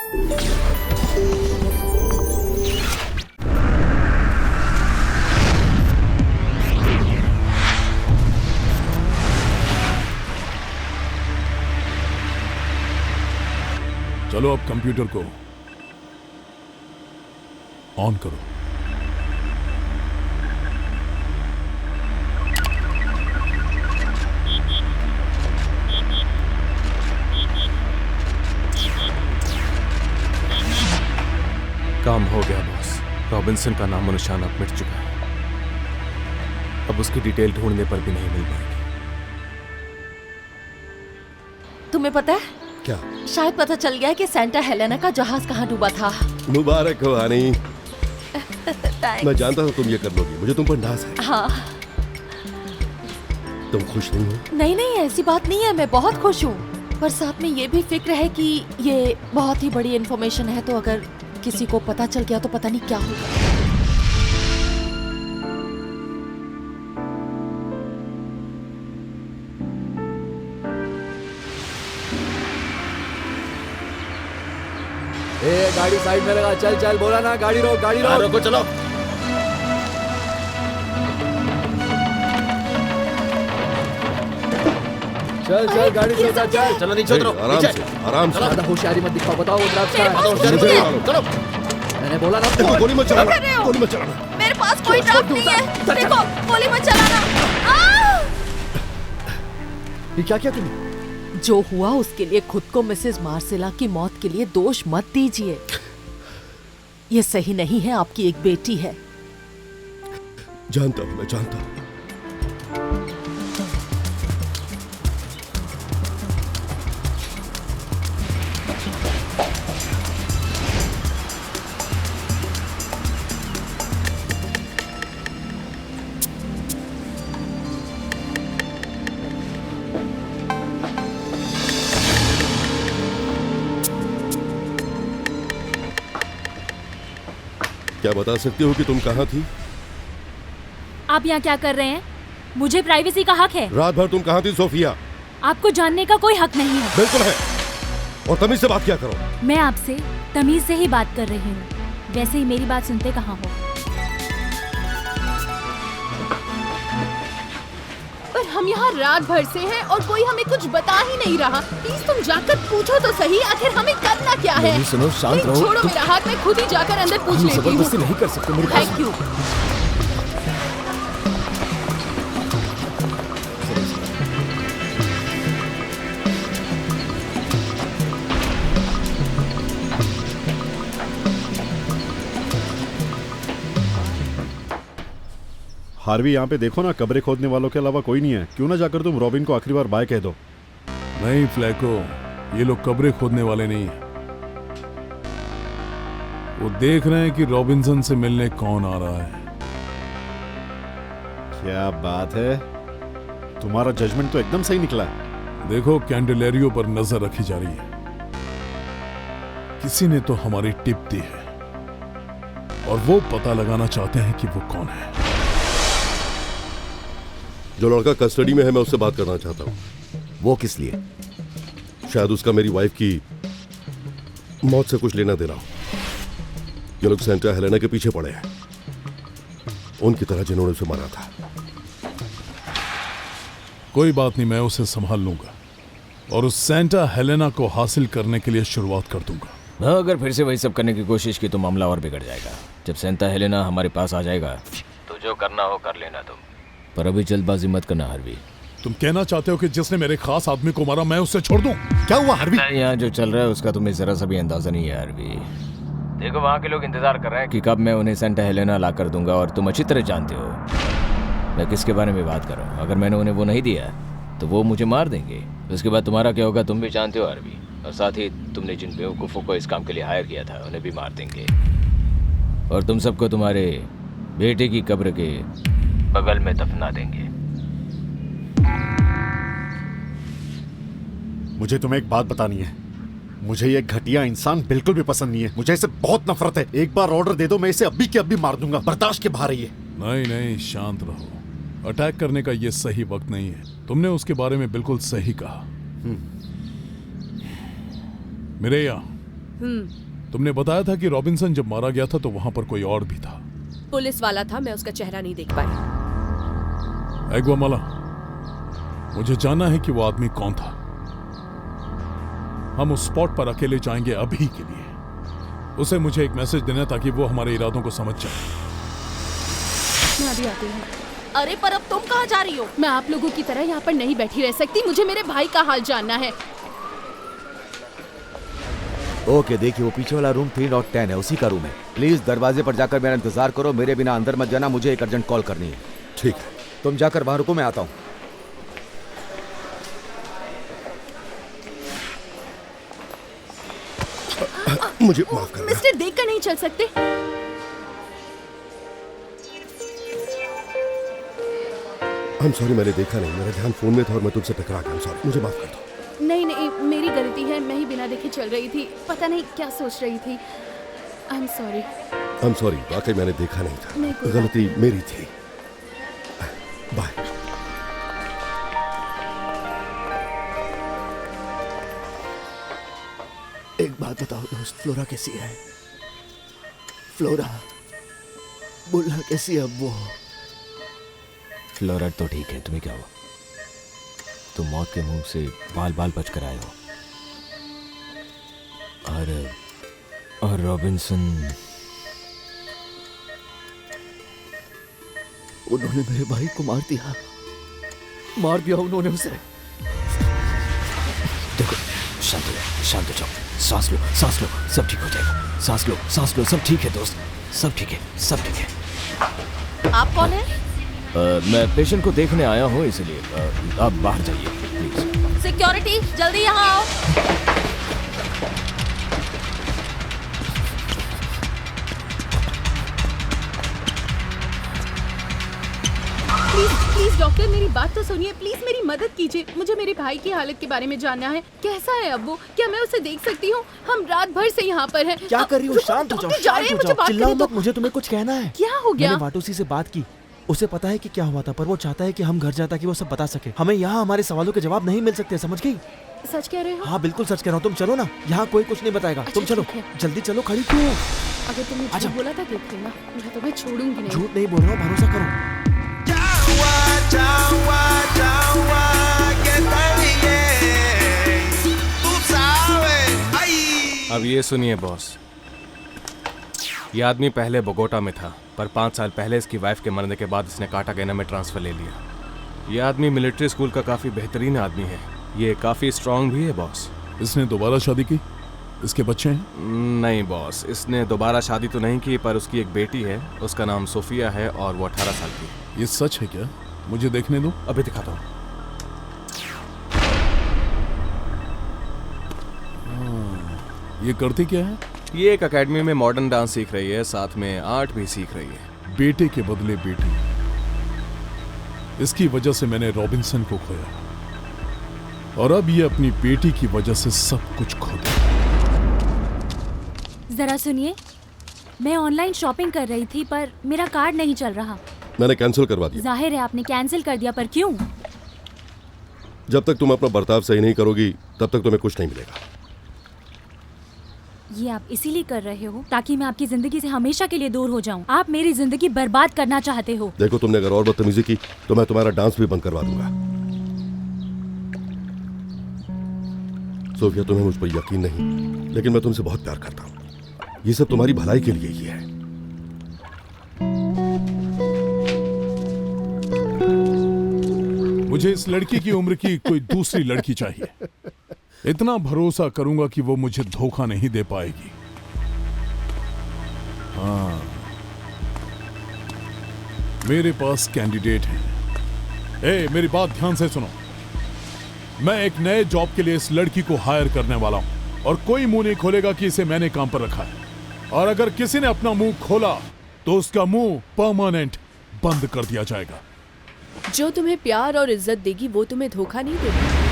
चलो अब कंप्यूटर को ऑन करो। काम हो गया बॉस। रॉबिन्सन का नामो निशान अब मिट चुका है। अब उसकी डिटेल ढूंढने पर भी नहीं मिल पाएगी। तुम्हें पता है क्या? शायद पता चल गया है कि सेंटा हेलेना का जहाज कहाँ डूबा था। मुबारक हो हानी। मैं जानता था तुम ये कर लोगी, मुझे तुम पर नाज है। हाँ। तुम खुश नहीं हो? नहीं नहीं, ऐसी बात नहीं है, मैं बहुत खुश हूँ। पर साथ में ये भी फिक्र है कि ये बहुत ही बड़ी इन्फॉर्मेशन है, तो अगर किसी को पता चल गया तो पता नहीं क्या होगा। ए, गाड़ी साइड में लगा, चल चल, बोला ना गाड़ी रोक, गाड़ी रोक। रोको, चलो। चल चल, गाड़ी से उतर, चल। चलो नीचे उतरो। आराम से, आराम से। ज्यादा होशियारी मत दिखाओ, बताओ वो ड्राइव मेरे पास का। कुछ नहीं है। चलो। मैंने बोला ना। देखो, गोली मत चलाना, क्या कर रहे हो? गोली मत चलाना। मेरे पास कोई ड्राफ्ट नहीं है। देखो, गोली मत चलाना। ये क्या किया तुमने? जो हुआ उसके लिए खुद को मिसेस मार्सेला की मौत के लिए दोष मत दीजिए। ये सही नहीं है, आपकी एक बेटी है। जानता हूँ, मैं जानता हूँ। क्या बता सकती हो कि तुम कहाँ थी? आप यहाँ क्या कर रहे हैं? मुझे प्राइवेसी का हक है। रात भर तुम कहाँ थी सोफिया? आपको जानने का कोई हक नहीं है। बिल्कुल है, और तमीज से बात क्या करो। मैं आपसे तमीज से ही बात कर रही हूँ, वैसे ही मेरी बात सुनते कहाँ हो। पर हम यहाँ रात भर से हैं और कोई हमें कुछ बता ही नहीं रहा। प्लीज तुम जाकर पूछो तो सही, आखिर हमें करना क्या है। नहीं, सुनो, शांत नहीं, रहो। छोड़ो मेरा हाथ, मैं खुद ही जाकर अंदर पूछ लेती हूँ। जबरदस्ती नहीं कर सकते मेरे पास। Thank you. हार्वी, यहाँ पे देखो ना, कब्रें खोदने वालों के अलावा कोई नहीं है। क्यों ना जाकर तुम रॉबिन को आखिरी बार बाय कह दो। नहीं फ्लैको, ये लोग कब्रें खोदने वाले नहीं हैं। वो देख रहे हैं कि रॉबिन्सन से मिलने कौन आ रहा है। क्या बात है, तुम्हारा जजमेंट तो एकदम सही निकला है। देखो, कैंडेलेरियो पर नजर रखी जा रही है। किसी ने तो हमारी टिप दी है और वो पता लगाना चाहते हैं कि वो कौन है। जो लड़का कस्टडी में है, मैं उससे बात करना चाहता हूँ। वो किस लिए? शायद उसका मेरी वाइफ की मौत से कुछ लेना देना हो। ये लोग सेंटा हेलेना के पीछे पड़े हैं, उनकी तरह जिन्होंने उसे मारा था। कोई बात नहीं, मैं उसे संभाल लूंगा और उस सेंटा हेलेना को हासिल करने के लिए शुरुआत कर दूंगा। हाँ, अगर फिर से वही सब करने की कोशिश की तो मामला और बिगड़ जाएगा। जब सेंटा हेलेना हमारे पास आ जाएगा तो जो करना हो कर लेना तुम, पर अभी जल्दबाजी मत करना हार्वी। तुम कहना चाहते हो कि जिसने मेरे खास आदमी को मारा मैं उसे छोड़ दूं? क्या हुआ हार्वी? यहाँ जो चल रहा है उसका तुम्हें जरा सा भी अंदाजा नहीं है हार्वी। देखो, वहाँ के लोग इंतजार कर रहे हैं कि कब मैं उन्हें सेंटा हेलेना ला कर दूंगा, और तुम अच्छी तरह जानते हो मैं किसके बारे में बात कर रहा हूँ। अगर मैंने उन्हें वो नहीं दिया तो वो मुझे मार देंगे। उसके बाद तुम्हारा क्या होगा तुम भी जानते हो हार्वी, और साथ ही तुमने जिन बेवकूफ़ों को इस काम के लिए हायर किया था उन्हें भी मार देंगे, और तुम सबको तुम्हारे बेटे की कब्र के बगल में दफना देंगे। मुझे तुम्हें एक बात बतानी है। मुझे ये घटिया इंसान बिल्कुल भी पसंद नहीं है। मुझे इसे बहुत नफरत है। एक बार ऑर्डर दे दो, मैं इसे अभी के अभी मार दूंगा। बर्दाश्त के बाहर है ये। नहीं नहीं, शांत रहो। अटैक करने का ये सही वक्त नहीं है। तुमने उसके बारे में बिल्कुल सही कहा। मिरेया, तुमने बताया था कि रॉबिन्सन जब मारा गया था तो वहां पर कोई और भी था। पुलिस वाला था, मैं उसका चेहरा नहीं देख पाई। एग्वामाला, मुझे जानना है कि वो आदमी कौन था। हम उस स्पॉट पर अकेले जाएंगे अभी के लिए। उसे मुझे एक मैसेज देना ताकि वो हमारे इरादों को समझ जाए। मैं अभी आती हूँ। अरे पर अब तुम कहाँ जा रही हो? मैं आप लोगों की तरह यहाँ पर नहीं बैठी रह सकती, मुझे मेरे भाई का हाल जानना है। ओके, देखिए वो पीछे वाला रूम 3.10 है, उसी का रूम है। प्लीज दरवाजे पर जाकर मेरा इंतजार करो, मेरे बिना अंदर मत जाना, मुझे एक अर्जेंट कॉल करनी है। ठीक है। तुम जाकर बाहर रुको, मैं आता हूँ। मुझे माफ करना। मिस्टर, देखकर नहीं चल सकते? I'm sorry, मैंने देखा नहीं, मेरा ध्यान फोन में था और मैं तुमसे टकरा गया। I'm sorry, मुझे माफ कर दो। नहीं नहीं, मेरी गलती है, मैं ही बिना देखे चल रही थी, पता नहीं क्या सोच रही थी। I'm sorry। I'm sorry, वाकई मैंने देखा नहीं था, नहीं, कोई गलती मेरी थी। बाय। एक बात बताओ दोस्त, फ्लोरा कैसी है? फ्लोरा, बोलना कैसी है अब वो? फ्लोरा तो ठीक है, तुम्हें क्या हुआ? तुम मौत के मुंह से बाल बाल बच कर आए हो। और रॉबिन्सन, उन्होंने मेरे भाई को मार दिया उन्होंने उसे। देखो, शांत हो जाओ, सांस लो, सब ठीक हो जाएगा। सांस लो, सब ठीक है दोस्त, सब ठीक है। आप कौन है? मैं पेशेंट को देखने आया हूँ, इसलिए आप बाहर जाइए प्लीज। सिक्योरिटी, जल्दी यहाँ आओ। प्लीज डॉक्टर, मेरी बात तो सुनिए, प्लीज मेरी मदद कीजिए। मुझे मेरे भाई की हालत के बारे में जानना है। कैसा है अब वो? क्या मैं उसे देख सकती हूँ? हम रात भर से यहाँ पर हैं। क्या कर रही हो? शांत हो जाओ, चिल्लाओ मत, मुझे तुम्हें कुछ कहना है। क्या हो गया? मैंने वाटोसी से बात की, उसे पता है कि क्या हुआ था, पर वो चाहता है कि हम घर जाए ताकि वो सब बता सके। हमें यहाँ हमारे सवालों के जवाब नहीं मिल सकते, समझ गई? सच कह रहे हो? हाँ बिल्कुल सच कह रहा हूँ। तुम चलो ना, यहाँ कोई कुछ नहीं बताएगा। तुम चलो, ठीक है। जल्दी चलो, खड़ी क्यों? अगर तुमने झूठ बोला था देख लेना, मैं तुम्हें छोड़ूंगी नहीं। झूठ नहीं बोल रहा हूँ, भरोसा करो। अब ये सुनिए बॉस, ये आदमी पहले बोगोटा में था, पर 5 साल पहले इसकी वाइफ के मरने के बाद इसने कार्टागेना में ट्रांसफर ले लिया। ये आदमी मिलिट्री स्कूल का काफी बेहतरीन आदमी है, ये काफी स्ट्रांग भी है बॉस। इसने दोबारा शादी की? इसके बच्चे हैं? नहीं बॉस, इसने दोबारा शादी तो नहीं की, पर उसकी एक बेटी है, उसका नाम सोफिया है और वो 18 साल की है। ये सच है क्या? मुझे देखने दो। अभी दिखाता हूँ। ये करती क्या है? ये एक एकेडमी में मॉडर्न डांस सीख रही है, साथ में आर्ट भी सीख रही है। बेटे के बदले बेटी, इसकी वजह से मैंने रॉबिन्सन को खोया, और अब ये अपनी बेटी की वजह से सब कुछ खो गया। जरा सुनिए, मैं ऑनलाइन शॉपिंग कर रही थी, पर मेरा कार्ड नहीं चल रहा। मैंने कैंसिल करवा दिया। जाहिर है आपने कैंसिल कर दिया, पर क्यों? जब तक तुम अपना बर्ताव सही नहीं करोगी तब तक तुम्हें कुछ नहीं मिलेगा। ये आप इसीलिए कर रहे हो ताकि मैं आपकी जिंदगी से हमेशा के लिए दूर हो जाऊं। आप मेरी जिंदगी बर्बाद करना चाहते हो। देखो, तुमने अगर और बदतमीजी की तो मैं तुम्हारा डांस भी बंद करवा दूंगा। सोफिया, तुम्हें मुझ पर यकीन नहीं, लेकिन मैं तुमसे बहुत प्यार करता हूँ। ये सब तुम्हारी भलाई के लिए ही है। मुझे इस लड़की की उम्र की कोई दूसरी लड़की चाहिए। इतना भरोसा करूंगा कि वो मुझे धोखा नहीं दे पाएगी। हाँ, मेरे पास कैंडिडेट है। मेरी बात ध्यान से सुनो। मैं एक नए जॉब के लिए इस लड़की को हायर करने वाला हूं, और कोई मुंह नहीं खोलेगा कि इसे मैंने काम पर रखा है। और अगर किसी ने अपना मुंह खोला तो उसका मुंह परमानेंट बंद कर दिया जाएगा। जो तुम्हें प्यार और इज्जत देगी वो तुम्हें धोखा नहीं देगी।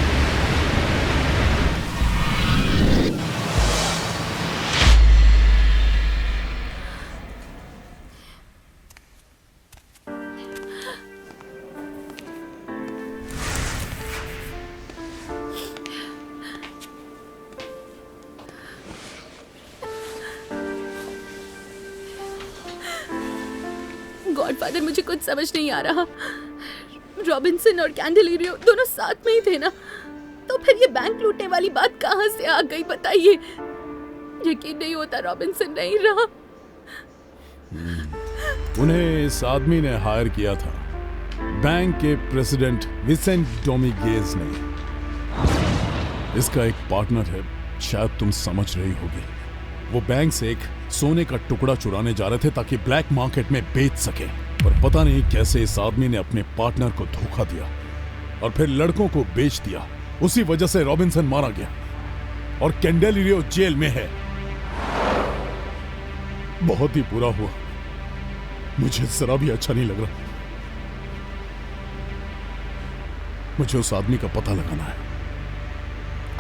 गॉडफादर, मुझे कुछ समझ नहीं आ रहा। रॉबिन्सन और कैंडेलिरियो दोनों साथ में ही थे ना, तो फिर ये बैंक लूटने वाली बात कहाँ से आ गई बताइए? यकीन नहीं होता रॉबिन्सन नहीं रहा। उन्हें इस आदमी ने हायर किया था, बैंक के प्रेसिडेंट विसेंट डोमिगेज ने। इसका एक पार्टनर है, शायद तुम समझ रही होगी। वो बैंक से एक सोने का टुकड़ा चुराने जा रहे थे ताकि ब्लैक मार्केट में बेच सके, पर पता नहीं कैसे इस आदमी ने अपने पार्टनर को धोखा दिया और फिर लड़कों को बेच दिया। उसी वजह से रॉबिन्सन मारा गया और कैंडेलिरियो जेल में है। बहुत ही बुरा हुआ, मुझे जरा भी अच्छा नहीं लग रहा। मुझे उस आदमी का पता लगाना है।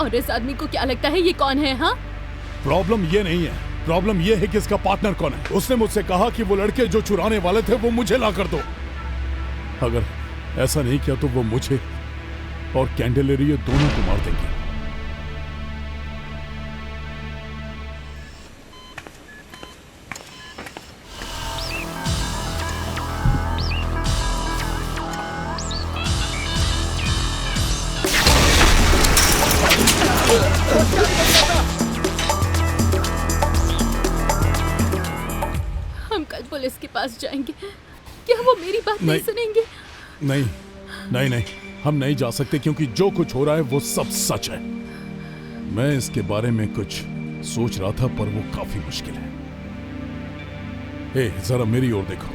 और इस आदमी को क्या लगता है ये कौन है? हाँ, प्रॉब्लम ये नहीं है, प्रॉब्लम ये है कि इसका पार्टनर कौन है। उसने मुझसे कहा कि वो लड़के जो चुराने वाले थे वो मुझे ला कर दो। अगर ऐसा नहीं किया तो वो मुझे और कैंडेलिरियो दोनों को मार देंगे। हम कल पुलिस के पास जाएंगे। क्या वो मेरी बात नहीं सुनेंगे? नहीं नहीं नहीं, हम नहीं जा सकते क्योंकि जो कुछ हो रहा है वो सब सच है। मैं इसके बारे में कुछ सोच रहा था पर वो काफी मुश्किल है। हे, जरा मेरी ओर देखो।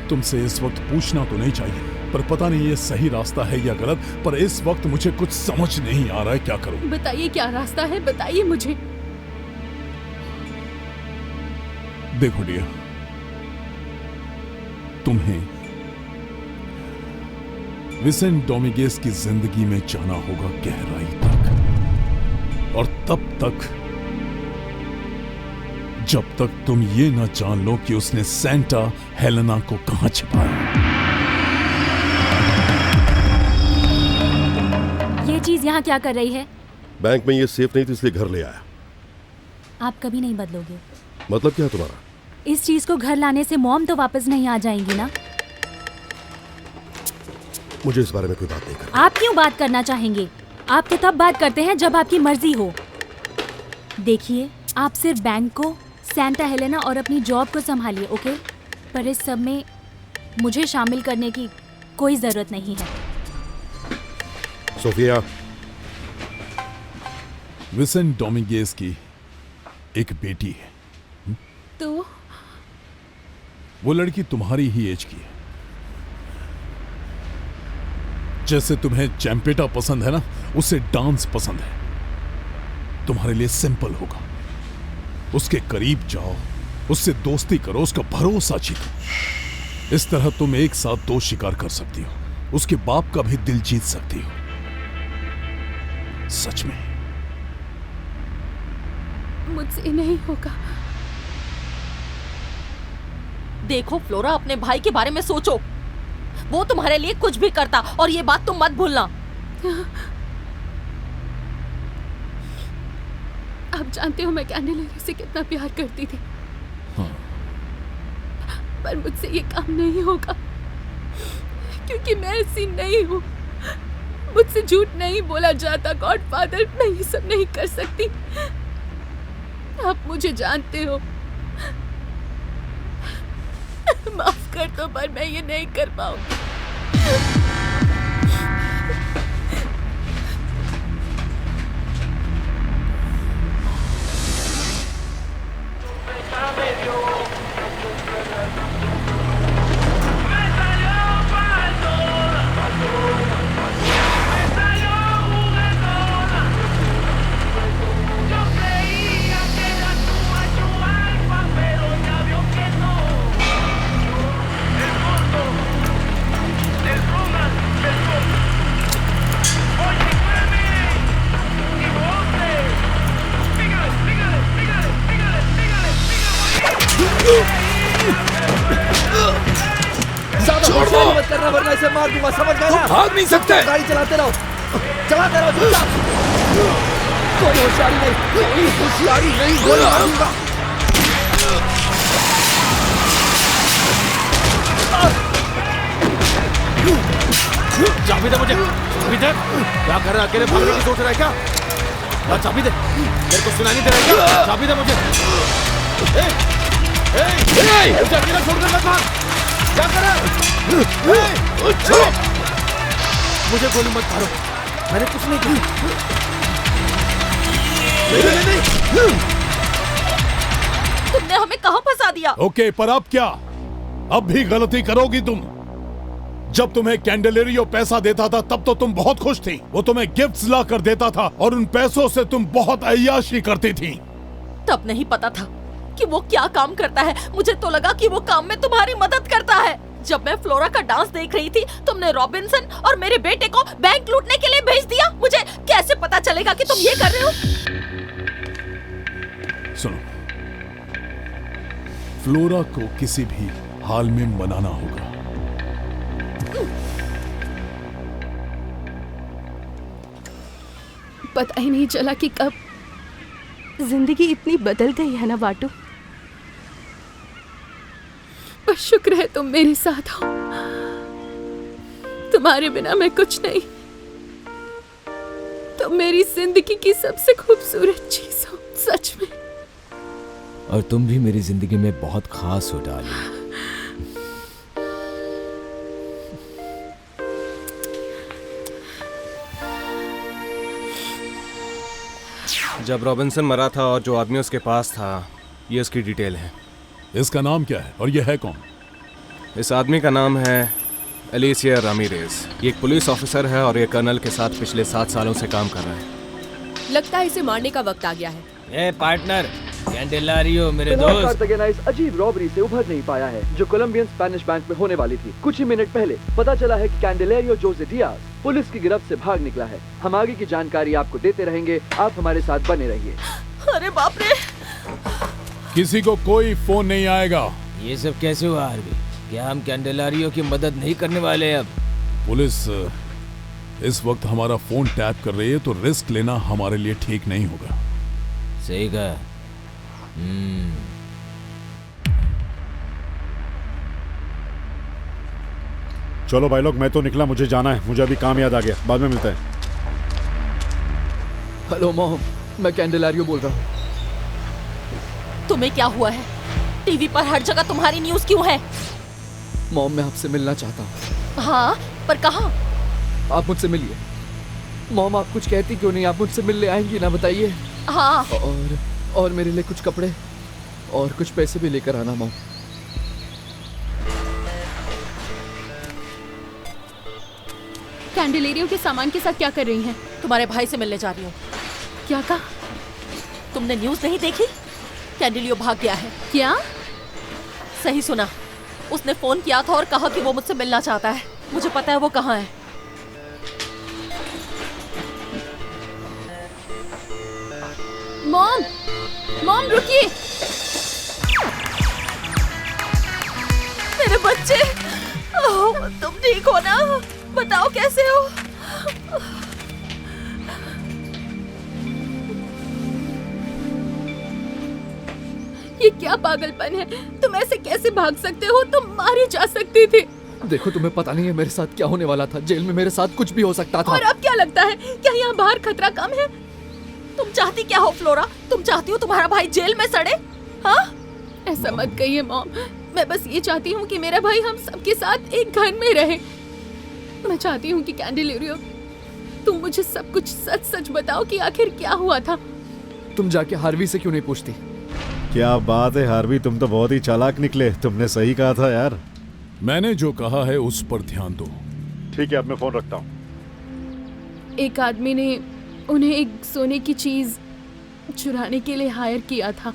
तुमसे इस वक्त पूछना तो नहीं चाहिए, पर पता नहीं ये सही रास्ता है या गलत, पर इस वक्त मुझे कुछ समझ नहीं आ रहा है क्या करूं। बताइए क्या रास्ता है, बताइए मुझे। देखो डियर, तुम्हें विसेंट डोमिगेज की जिंदगी में जाना होगा गहराई तक, और तब तक जब तक तुम ये ना जान लो कि उसने सेंटा हेलेना को कहां छिपाया। ये चीज यहाँ क्या कर रही है? बैंक में ये सेफ नहीं थी इसलिए घर ले आया। आप कभी नहीं बदलोगे। मतलब क्या है तुम्हारा? इस चीज को घर लाने से मॉम तो वापस नहीं आ जाएंगी ना? मुझे इस बारे में कोई बात नहीं करनी। आप क्यों बात करना चाहेंगे? आप तो तब बात करते हैं जब आपकी मर्जी हो। देखिए, आप सिर्फ बैंक को, सेंटा हेलेना और अपनी जॉब को संभालिए, ओके? पर इस सब में मुझे शामिल करने की कोई जरूरत नहीं है। सोफिया, विसेंट डोमिगेज की एक बेटी है। तो वो लड़की तुम्हारी ही एज की है। जैसे तुम्हें चैंपेटा पसंद है ना, उसे डांस पसंद है। तुम्हारे लिए सिंपल होगा, उसके करीब जाओ, उससे दोस्ती करो, उसका भरोसा जीतो। इस तरह तुम एक साथ दो शिकार कर सकती हो, उसके बाप का भी दिल जीत सकती हो। सच में मुझसे नहीं होगा। देखो फ्लोरा, अपने भाई के बारे में सोचो। वो तुम्हारे लिए कुछ भी करता, और ये बात तुम मत भूलना। आप जानते हो मैं कैंडेलिरियो से कितना प्यार करती थी। हाँ। पर मुझसे ये काम नहीं होगा, क्योंकि मैं ऐसी नहीं हूँ। मुझसे झूठ नहीं बोला जाता गॉडफादर, मैं ये सब नहीं कर सकती। आप मुझे जानते हो। माफ कर दो, पर मैं ये नहीं कर पाऊंगी। मत करना वरना इसे मार दूंगा, समझ गए ना? भाग नहीं सकते। गाड़ी चलाते रहो, चलाते रहो चुपचाप। कोई होशियारी नहीं, कोई होशियारी नहीं, गोली मार दूंगा। चाबी दे मुझे, चाबी दे। क्या कर रहा है, अकेले भागने की सोच रहा है क्या? ला चाबी दे, मेरे को सुनाई नहीं दे रहा है क्या? चाबी दे मुझे। मुझे अकेला छोड़कर मत भाग। क्या कर रहा है? मुझे गोली मत मारो, मैंने कुछ नहीं किया। नहीं। तुमने हमें कहाँ फंसा दिया? ओके, पर अब क्या? अब भी गलती करोगी तुम? जब तुम्हें कैंडेलेरियो पैसा देता था तब तो तुम बहुत खुश थी। वो तुम्हें गिफ्ट्स ला कर देता था और उन पैसों से तुम बहुत अय्याशी करती थी। तब नहीं पता था कि वो क्या काम करता है। मुझे तो लगा कि वो काम में तुम्हारी मदद करता है। जब मैं फ्लोरा का डांस देख रही थी, तुमने रॉबिन्सन और मेरे बेटे को बैंक लूटने के लिए भेज दिया। मुझे कैसे पता चलेगा कि तुम ये कर रहे हो? सुनो, फ्लोरा को किसी भी हाल में मनाना होगा। पता ही नहीं चला कि कब जिंदगी इतनी बदल गई है ना बाटू। पर शुक्र है तुम मेरे साथ हो। तुम्हारे बिना मैं कुछ नहीं। तुम मेरी जिंदगी की सबसे खूबसूरत चीज हो, सच में। और तुम भी मेरी जिंदगी में बहुत खास हो डार्लिंग। जब रॉबिन्सन मरा था और जो आदमी उसके पास था, ये उसकी डिटेल है। इसका नाम क्या है और ये है कौन? इस आदमी का नाम है एलिसिया रामीरेज। ये एक पुलिस ऑफिसर है और ये कर्नल के साथ पिछले 7 सालों से काम कर रहा है। लगता है इसे मारने का वक्त आ गया है। ए पार्टनर, कैंडेलारियो मेरे दोस्त। कार्तागेना इस अजीब रॉबरी से उभर नहीं पाया है जो कोलंबियन स्पेनिश बैंक में होने वाली थी। कुछ ही मिनट पहले पता चला है कि कैंडेलेरियो जोसे डियाज पुलिस की गिरफ्त से भाग निकला है। हम आगे की जानकारी आपको देते रहेंगे, आप हमारे साथ बने रहिए। अरे बाप रे! किसी को कोई फोन नहीं आएगा। ये सब कैसे हुआ हार्वी? क्या हम कैंडेलारियो की मदद नहीं करने वाले अब? पुलिस इस वक्त हमारा फोन टैप कर रही है, तो रिस्क लेना हमारे लिए ठीक नहीं होगा। सही कहा। चलो भाई लोग, मैं तो निकला, मुझे जाना है। मुझे अभी काम याद आ गया, बाद में मिलते हैं। हेलो मॉम, मैं कैंडेलारियो बोल रहा हूँ। तुम्हें क्या हुआ है? टीवी पर हर जगह तुम्हारी न्यूज़ क्यों है? मॉम, मैं आपसे मिलना चाहता हूँ। हाँ, पर कहाँ? आप मुझसे मिलिए। मॉम, आप कुछ कहती क्यों नहीं? आप मुझसे मिलने आएंगी ना, बताइए। हाँ। और मेरे लिए कुछ कपड़े और कुछ पैसे भी लेकर आना मॉम। कैंडेलेरियो के सामान के साथ क्या कर रही हैं? तुम्हारे भाई से मिलने जा रही हूँ। क्या कहा? तुमने न्यूज़ नहीं देखी? कैंडेलियो भाग गया है। क्या? सही सुना। उसने फोन किया था और कहा कि वो मुझसे मिलना चाहता है। मुझे पता है वो कहाँ है। मॉम, मॉम रुकिए। मेरे बच्चे, तुम ठीक हो ना? बताओ कैसे हो? ये क्या पागलपन है? तुम ऐसे कैसे भाग सकते हो? तुम मारे जा सकते थे। देखो, तुम्हें पता नहीं है मेरे साथ क्या होने वाला था। जेल में मेरे साथ कुछ भी हो सकता था। और अब क्या लगता है? क्या यहाँ बाहर खतरा कम है? तुम चाहती क्या हो फ्लोरा? तुम चाहती हो तुम्हारा भाई जेल में सड़े? हाँ? ऐसा मत कहिए मॉम। मैं बस ये चाहती हूँ कि मेरा भाई हम सबके साथ एक घर में रहे। मैं चाहती हूँ कि कैंडेलेरियो, तुम मुझे सब कुछ सच सच बताओ कि आखिर क्या हुआ था। तुम जाके हार्वी से क्यों नहीं पूछती? क्या बात है हार्वी, तुम तो बहुत ही चालाक निकले। तुमने सही कहा था यार। मैंने जो कहा है उस पर ध्यान दो। ठीक है, अब मैं फोन रखता हूँ। एक आदमी ने उन्हें एक सोने की चीज चुराने के लिए हायर किया था।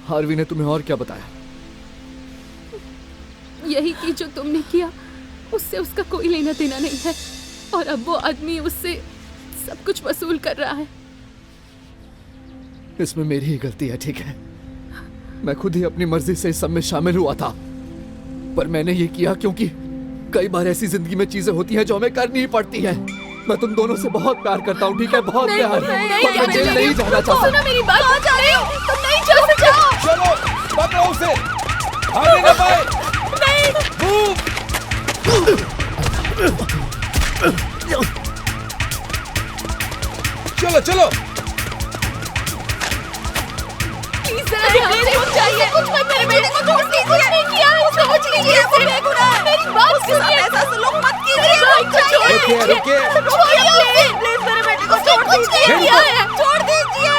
हार्वी ने तुम्हें और क्या बताया? यही कि जो तुमने किया उससे उसका कोई लेना देना नहीं है और अब वो आदमी उससे सब कुछ वसूल कर रहा है। इसमें मेरी ही गलती है, ठीक है। मैं खुद ही अपनी मर्जी से इस सब में शामिल हुआ था, पर मैंने ये किया क्योंकि कई बार ऐसी जिंदगी में चीजें होती हैं जो हमें करनी ही पड़ती है। मैं तुम दोनों से बहुत प्यार करता हूँ, ठीक है? बहुत प्यार। मैं जेल नहीं जाना चाहता। सुनो मेरी बात। कहाँ जा रहे हो? तुम नहीं जा सकते। चलो, पकड़ो उसे। भागने ना पाए। नहीं। कुछ मत, मेरे बेटे को छोड़ दीजिए। कुछ नहीं किया है, समझ लीजिए, ऐसे बेगुनाह है। मेरी बात सुनिए, ऐसा सलूक मत कीजिए। रुकिए। छोड़िए प्लीज, मेरे बेटे को छोड़ दीजिए। किया है, छोड़ दीजिए।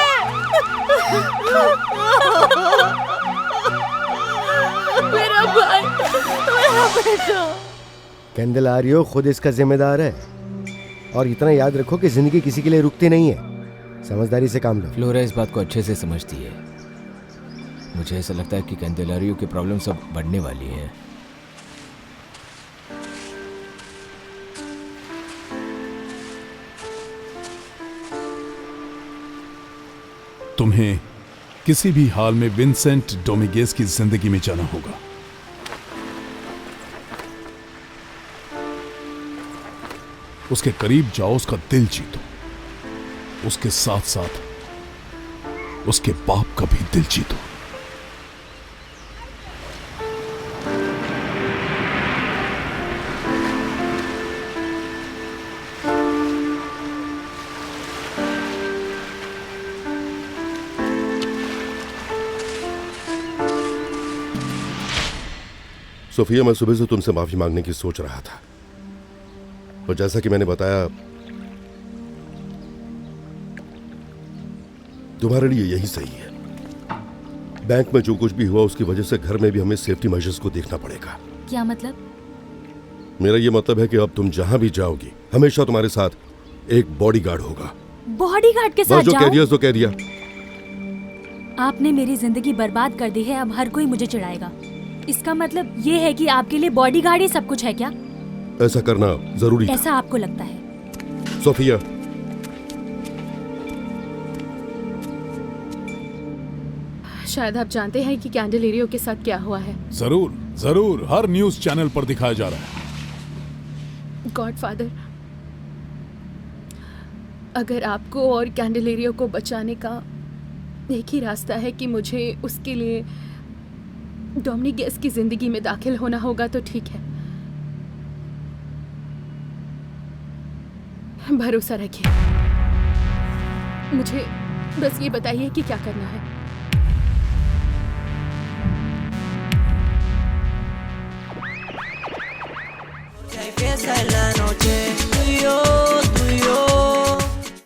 मेरा भाई, मेरा बेटा। कैंडेलारियो खुद इसका जिम्मेदार है, और इतना याद रखो कि जिंदगी किसी के लिए रुकती नहीं है। समझदारी से काम लो। फ्लोरा इस बात को अच्छे से समझती है। मुझे ऐसा लगता है कि कैंडेलारियो की प्रॉब्लम सब बढ़ने वाली है। तुम्हें किसी भी हाल में विंसेंट डोमिगेज की जिंदगी में जाना होगा। उसके करीब जाओ, उसका दिल जीतो, उसके साथ साथ उसके बाप का भी दिल जीतो। सोफिया, मैं सुबह से तुमसे माफी मांगने की सोच रहा था, और जैसा कि मैंने बताया, तुम्हारे लिए यही सही है। बैंक में जो कुछ भी हुआ उसकी वजह से घर में भी हमें सेफ्टी मेजर्स को देखना पड़ेगा। क्या मतलब? मेरा ये मतलब है कि अब तुम जहां भी जाओगी हमेशा तुम्हारे साथ एक बॉडीगार्ड होगा। बॉडीगार्ड के साथ बस जो कह दिया जाऊं? तो कह दिया। आपने मेरी जिंदगी बर्बाद कर दी है, अब हर कोई मुझे चिढ़ाएगा। इसका मतलब ये है कि आपके लिए बॉडीगार्ड ही सब कुछ है क्या? ऐसा करना जरूरी था। ऐसा आपको लगता है? सोफिया, शायद आप जानते हैं कि कैंडेलेरियो के साथ क्या हुआ है। जरूर जरूर, हर न्यूज चैनल पर दिखाया जा रहा है। गॉडफादर, अगर आपको और कैंडेलेरियो को बचाने का एक ही रास्ता है कि मुझे उसके लिए डोमिनिगेज की जिंदगी में दाखिल होना होगा तो ठीक है। भरोसा रखिए। मुझे बस ये बताइए कि क्या करना है। Empieza la noche.